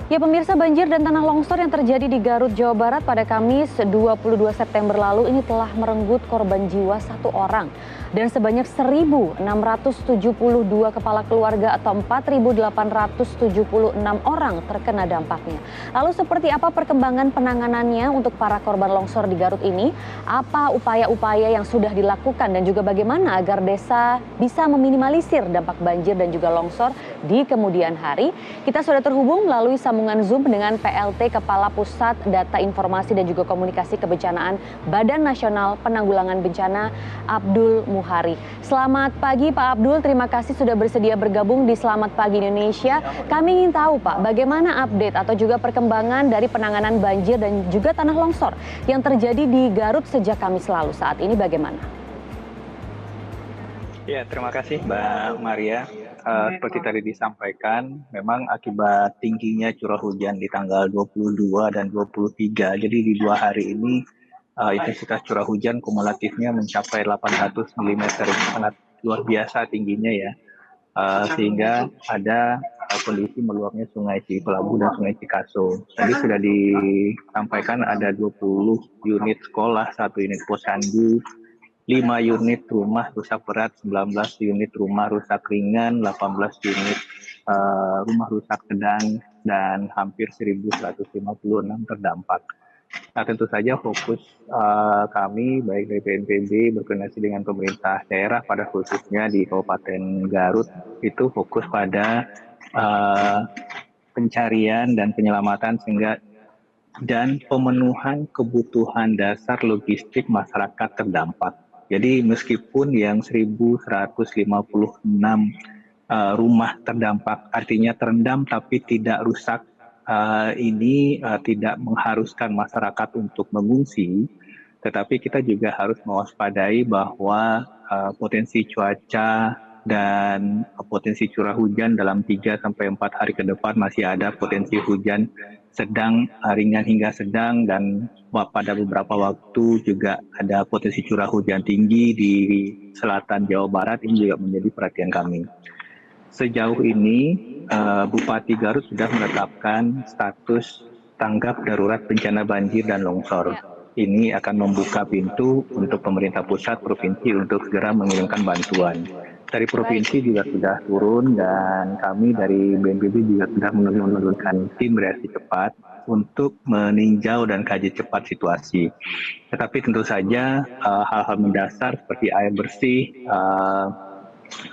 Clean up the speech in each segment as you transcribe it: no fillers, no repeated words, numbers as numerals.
Ya pemirsa, banjir dan tanah longsor yang terjadi di Garut, Jawa Barat pada Kamis 22 September lalu ini telah merenggut korban jiwa 1 orang dan sebanyak 1.672 kepala keluarga atau 4.876 orang terkena dampaknya. Lalu seperti apa perkembangan penanganannya untuk para korban longsor di Garut ini? Apa upaya-upaya yang sudah dilakukan dan juga bagaimana agar desa bisa meminimalisir dampak banjir dan juga longsor di kemudian hari? Kita sudah terhubung melalui sambungan Zoom dengan PLT Kepala Pusat Data Informasi dan juga Komunikasi Kebencanaan Badan Nasional Penanggulangan Bencana, Abdul Muhari. Selamat pagi Pak Abdul, terima kasih sudah bersedia bergabung di Selamat Pagi Indonesia. Kami ingin tahu Pak, bagaimana update atau juga perkembangan dari penanganan banjir dan juga tanah longsor yang terjadi di Garut sejak Kamis lalu. Saat ini bagaimana? Ya, terima kasih Mbak Maria. Seperti tadi disampaikan, memang akibat tingginya curah hujan di tanggal 22 dan 23, jadi di 2 hari ini intensitas curah hujan kumulatifnya mencapai 800 mm, sangat luar biasa tingginya ya, sehingga ada kondisi meluapnya Sungai Cikelabu dan Sungai Cikaso. Tadi sudah disampaikan ada 20 unit sekolah, 1 unit posyandu, 5 unit rumah rusak berat, 19 unit rumah rusak ringan, 18 unit rumah rusak sedang, dan hampir 1.156 terdampak. Nah, tentu saja fokus kami baik dari BNPB berkoordinasi dengan pemerintah daerah pada khususnya di Kabupaten Garut itu fokus pada pencarian dan penyelamatan dan pemenuhan kebutuhan dasar logistik masyarakat terdampak. Jadi meskipun yang 1.156 rumah terdampak artinya terendam tapi tidak rusak, ini tidak mengharuskan masyarakat untuk mengungsi, tetapi kita juga harus mewaspadai bahwa potensi cuaca dan potensi curah hujan dalam 3-4 hari ke depan masih ada potensi hujan sedang, ringan hingga sedang, dan pada beberapa waktu juga ada potensi curah hujan tinggi di selatan Jawa Barat. Ini juga menjadi perhatian kami. Sejauh ini Bupati Garut sudah menetapkan status tanggap darurat bencana banjir dan longsor. Ini akan membuka pintu untuk pemerintah pusat, provinsi untuk segera mengirimkan bantuan. Dari provinsi juga sudah turun dan kami dari BNPB juga sudah menurunkan tim reaksi cepat untuk meninjau dan kaji cepat situasi. Tetapi tentu saja hal-hal mendasar seperti air bersih,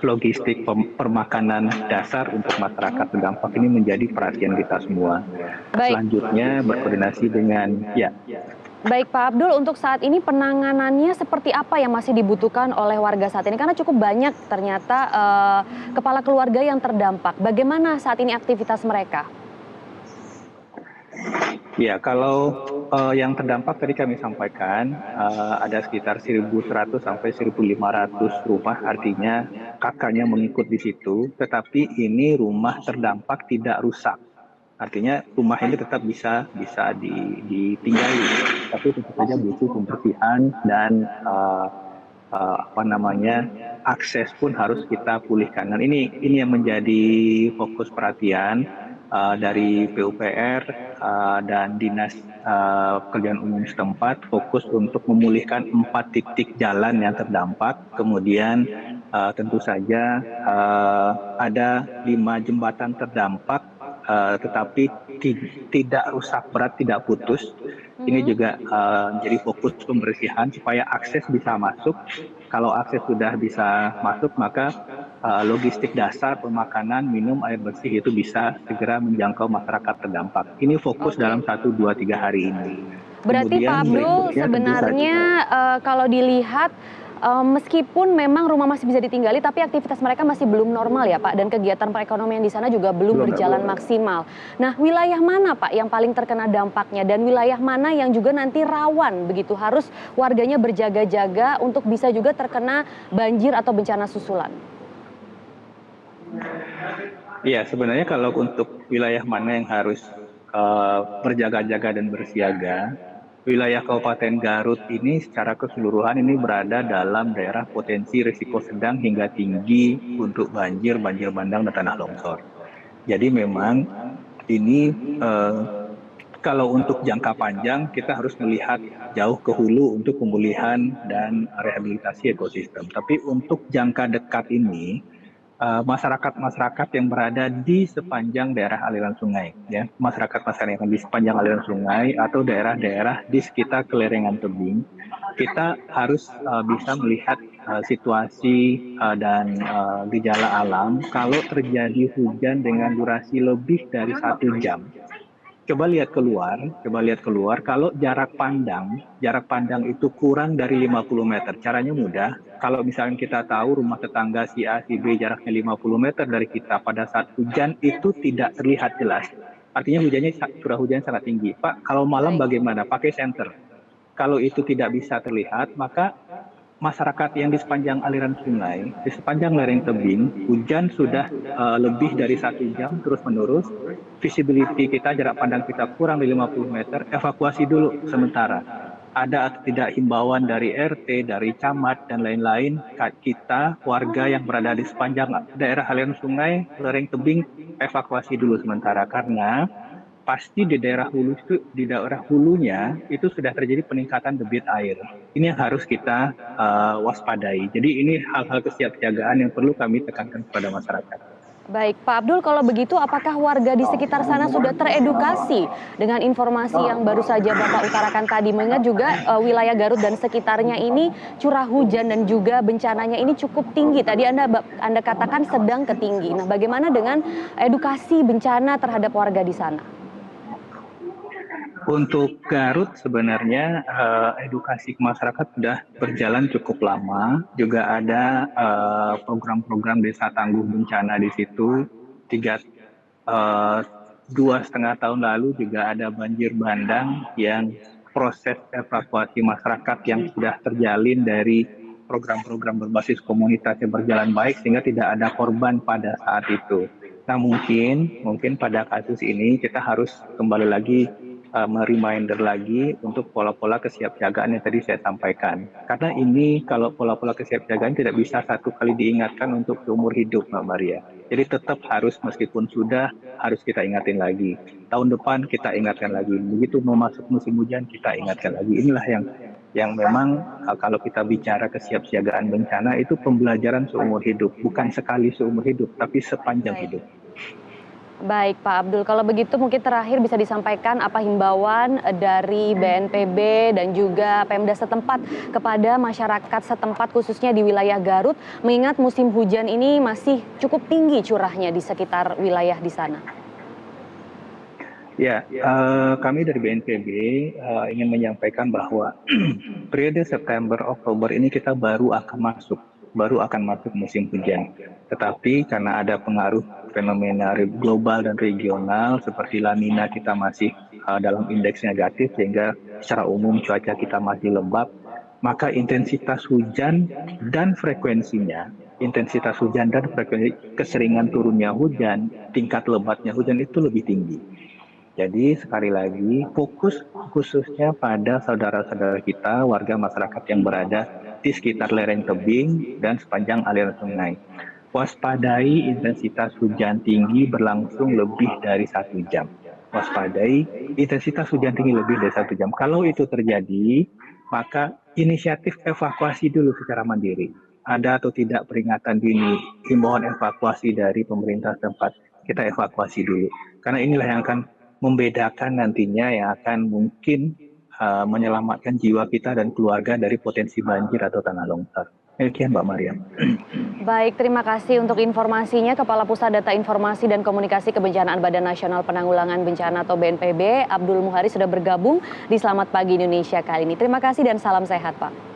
logistik permakanan dasar untuk masyarakat terdampak ini menjadi perhatian kita semua. Selanjutnya berkoordinasi dengan Baik Pak Abdul, untuk saat ini penanganannya seperti apa yang masih dibutuhkan oleh warga saat ini? Karena cukup banyak ternyata kepala keluarga yang terdampak. Bagaimana saat ini aktivitas mereka? Ya, kalau yang terdampak tadi kami sampaikan ada sekitar 1.100 sampai 1.500 rumah, artinya kakaknya mengikut di situ, tetapi ini rumah terdampak tidak rusak. Artinya rumah ini tetap bisa ditinggali, tapi tentu saja butuh pembersihan dan akses pun harus kita pulihkan. Dan ini yang menjadi fokus perhatian dari PUPR dan Dinas Pekerjaan Umum setempat, fokus untuk memulihkan 4 titik jalan yang terdampak. Kemudian tentu saja ada 5 jembatan terdampak, tetapi tidak rusak berat, tidak putus. Ini juga menjadi fokus pembersihan supaya akses bisa masuk. Kalau akses sudah bisa masuk, maka logistik dasar, pemakanan, minum, air bersih itu bisa segera menjangkau masyarakat terdampak. Ini fokus dalam 1-2-3 hari ini. Berarti Pak Abdul, sebenarnya kalau dilihat meskipun memang rumah masih bisa ditinggali, tapi aktivitas mereka masih belum normal ya Pak, dan kegiatan perekonomian di sana juga belum berjalan maksimal. Nah, wilayah mana Pak yang paling terkena dampaknya dan wilayah mana yang juga nanti rawan begitu harus warganya berjaga-jaga untuk bisa juga terkena banjir atau bencana susulan? Iya, sebenarnya kalau untuk wilayah mana yang harus berjaga-jaga dan bersiaga, wilayah Kabupaten Garut ini secara keseluruhan ini berada dalam daerah potensi risiko sedang hingga tinggi untuk banjir bandang dan tanah longsor. Jadi memang Ini eh, kalau untuk jangka panjang kita harus melihat jauh ke hulu untuk pemulihan dan rehabilitasi ekosistem. Tapi untuk jangka dekat ini masyarakat-masyarakat yang berada di sepanjang daerah aliran sungai, ya, masyarakat-masyarakat yang di sepanjang aliran sungai atau daerah-daerah di sekitar kelerengan tebing, kita harus bisa melihat situasi dan gejala alam kalau terjadi hujan dengan durasi lebih dari 1 jam. Coba lihat keluar. Kalau jarak pandang itu kurang dari 50 meter. Caranya mudah. Kalau misalnya kita tahu rumah tetangga si A, si B jaraknya 50 meter dari kita pada saat hujan itu tidak terlihat jelas. Artinya curah hujan sangat tinggi. Pak, kalau malam Baik. bagaimana? Pakai senter. Kalau itu tidak bisa terlihat, maka masyarakat yang di sepanjang aliran sungai, di sepanjang lereng tebing, hujan sudah lebih dari 1 jam terus-menerus, visibility kita, jarak pandang kita kurang dari 50 meter, evakuasi dulu sementara. Ada atau tidak himbauan dari RT, dari camat, dan lain-lain, kita, warga yang berada di sepanjang daerah aliran sungai, lereng tebing, evakuasi dulu sementara. Karena pasti di daerah hulunya itu sudah terjadi peningkatan debit air. Ini yang harus kita waspadai. Jadi ini hal-hal kesiapsiagaan yang perlu kami tekankan kepada masyarakat. Baik, Pak Abdul, kalau begitu apakah warga di sekitar sana sudah teredukasi dengan informasi yang baru saja Bapak utarakan tadi? Mengingat juga wilayah Garut dan sekitarnya ini curah hujan dan juga bencananya ini cukup tinggi. Tadi Anda katakan sedang ke tinggi. Nah, bagaimana dengan edukasi bencana terhadap warga di sana? Untuk Garut sebenarnya edukasi ke masyarakat sudah berjalan cukup lama. Juga ada program-program desa tangguh bencana di situ. 2,5 tahun lalu juga ada banjir bandang yang proses evakuasi masyarakat yang sudah terjalin dari program-program berbasis komunitas yang berjalan baik sehingga tidak ada korban pada saat itu. Nah mungkin pada kasus ini kita harus kembali lagi mereminder lagi untuk pola-pola kesiapsiagaan yang tadi saya sampaikan. Karena ini kalau pola-pola kesiapsiagaan tidak bisa satu kali diingatkan untuk seumur hidup, Mbak Maria. Jadi tetap harus meskipun sudah harus kita ingatin lagi. Tahun depan kita ingatkan lagi. Begitu memasuki musim hujan kita ingatkan lagi. Inilah yang memang kalau kita bicara kesiapsiagaan bencana itu pembelajaran seumur hidup, bukan sekali seumur hidup, tapi sepanjang hidup. Baik, Pak Abdul. Kalau begitu mungkin terakhir bisa disampaikan apa himbauan dari BNPB dan juga Pemda setempat kepada masyarakat setempat khususnya di wilayah Garut, mengingat musim hujan ini masih cukup tinggi curahnya di sekitar wilayah di sana. Ya, kami dari BNPB ingin menyampaikan bahwa periode September Oktober ini kita baru akan masuk musim hujan. Tetapi karena ada pengaruh fenomena global dan regional seperti La Nina kita masih dalam indeks negatif sehingga secara umum cuaca kita masih lembab, maka intensitas hujan dan frekuensinya, keseringan turunnya hujan, tingkat lebatnya hujan itu lebih tinggi. Jadi sekali lagi fokus khususnya pada saudara-saudara kita, warga masyarakat yang berada di sekitar lereng tebing dan sepanjang aliran sungai. Waspadai intensitas hujan tinggi berlangsung lebih dari 1 jam. Waspadai intensitas hujan tinggi lebih dari 1 jam. Kalau itu terjadi, maka inisiatif evakuasi dulu secara mandiri. Ada atau tidak peringatan dini, himbauan evakuasi dari pemerintah tempat, kita evakuasi dulu. Karena inilah yang akan membedakan nantinya yang akan mungkin menyelamatkan jiwa kita dan keluarga dari potensi banjir atau tanah longsor. Demikian Mbak Mariam. Baik, terima kasih untuk informasinya Kepala Pusat Data Informasi dan Komunikasi Kebencanaan Badan Nasional Penanggulangan Bencana atau BNPB, Abdul Muhari sudah bergabung di Selamat Pagi Indonesia kali ini. Terima kasih dan salam sehat, Pak.